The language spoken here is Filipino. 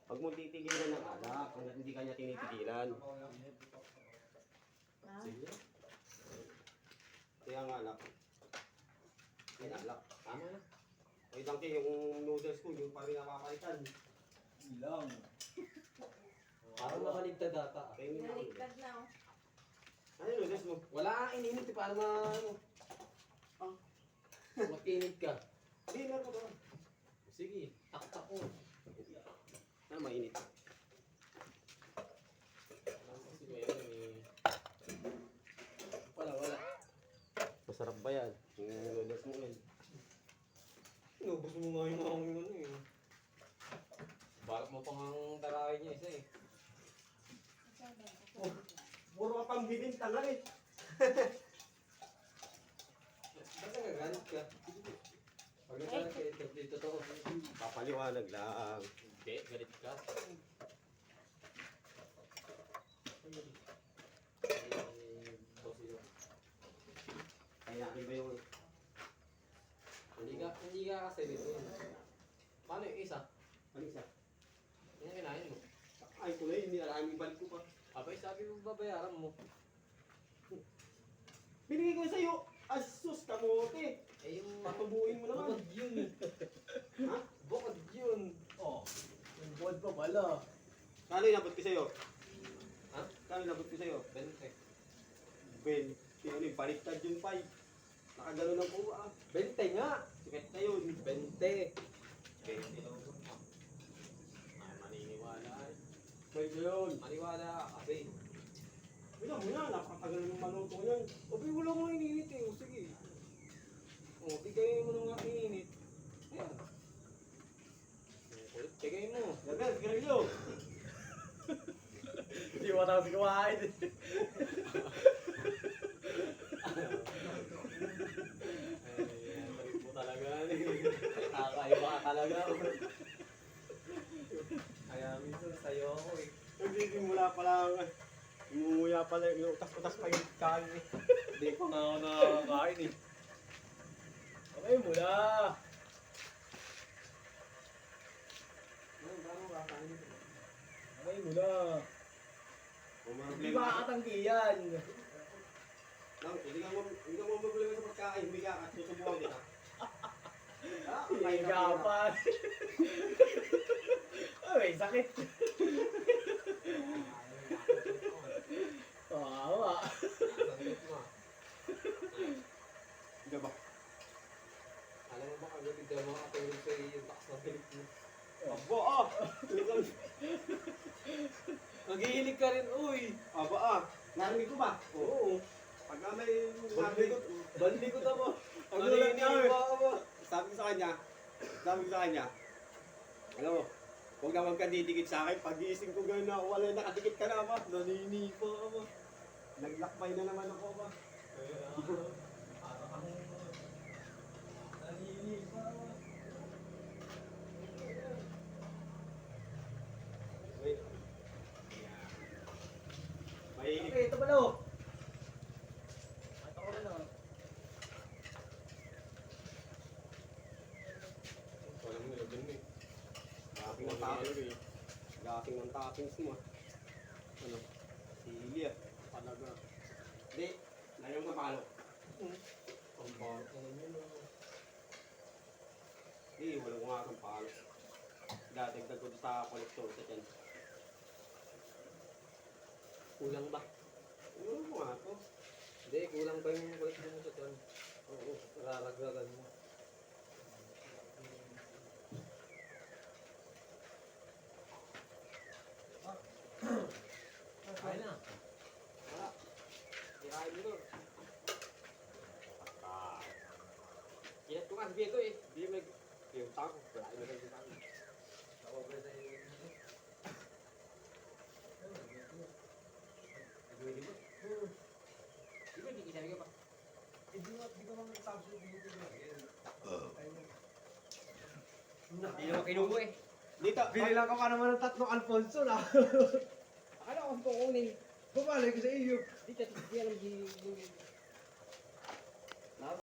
Huwag mo titigilan ng alak hanggat hindi kanya tinitigilan. Sige. Kaya ang alak. May alak. Tama na. Ay, dangke, yung noodles ko, yung parang napapalitan. Ilang. Parang nakaligtad data. Naligtad na oh. Ano yung noodles mo? Wala kang ininit, paano ano? Ah. Mag-init ka. Hindi, meron ko doon. Sige, taktak ko. Ah, mainit. Kasi meron eh. Wala. Masarap ba yan? Yung noodles mo yan. Inubos mo nga yung mga ano eh. Balak mo pang ang tarahin niya isa eh. Oh, puro ka pang bibinta nga eh. Ba't nagagalit ka? Pag nagagalit ka, dito to. Papaliwanag lang. Hindi, galit ka. Kaya akin ba yung... Hindi ka kasi dito. Paano yung isa? Ano isa? Yung kinain mo. Ay, ito na yun. Nilalaming balik ko pa. Abay, sabi mo babayaran mo. Binigay ko sa'yo. Asus, kamote. Eh yung Patubuin mo naman. bukod yun eh. Ha? Bukod yun. Oh, yung board pa pala. Kano inabot ko sa'yo? Ha? Kano inabot ko sa'yo? 20. Ben, ano yung baliktad yung 5. Nakagano ng kuha. 20 nga! Sikat na yun. 20. 20 lang po. Maniniwala eh. Pwede yun. Maniwala kasi. Wala mo yan. Napakatagal ng maluto yan. Abay, wala mo ininit eh. O sige. O, bigay mo nung ininit. Ayan. Kulit, bigay mo. Gagal, gagal. Hindi mo tapos kumain. Ay, balik mo talaga. Kakaiba ka talaga. Kaya minsan sa'yo ako eh. Nagsisimula pa lang. Umuya pala yung utas-utas pa yung kain eh. Hindi pa nga ako nakakain eh. Okay mo na. Okay mo na. Kung mga Hindi problema ka. makakatanggi yan. Hindi ka mo problema sa pagkain. Hindi ka at susubukan kita. Higapan. Ay, sakit. Kawawa. Sandot mo. Hindi ba? Alam mo ba kagabi ka makatulog sa iyo yung takas na pilit mo? Aba ah! Maghihilig ka rin, uy! Aba ah! Narinig ko ba? Oo. Pagka may narinig ko, Bandi ko tama. Ang gulat niya, eh. Naniniwa ka ba? sabi ko sa kanya, alam mo, huwag naman ka didikit sa akin. Pag-iising ko gano'n na, wala nakadikit ka na ba? Naniniwa ka ba? Naglakbay na naman ako ba? Para kang... Naniniwa ka ba? Wait. Mahilig. Okay, ito pala oh. At ako na lang. Walang nilagyan mo eh. Gaping ng toppings. Gaping ng toppings mo ah. Ano? Sili ah. Talaga. Hindi. Lagyan mo palo. Ang barok na naman yun. Hindi, walang nga kang palo. Dadagdag ko sa kolektor sa tiyan. Kulang ba? Ano mo nga to? Hindi, kulang pa yung kulit mo sa tiyan. Oo, raragdagan mo. Kaya na. Wala. Kirahin mo doon. Kinat ko nga, sabihin ko eh. Hindi mo yung tako. Wala yung naging tako. Ako ba sa iyo? Pwede ba? Di ba, hindi kinari ka pa? Di ko mga tapos yung binuto na. Hindi naman kinubo eh. Dito. Binilang ka pa naman ng 3 Alfonso na. Akala ko kukunin. Bumalik ko sa iyo. Dito, hindi alam si...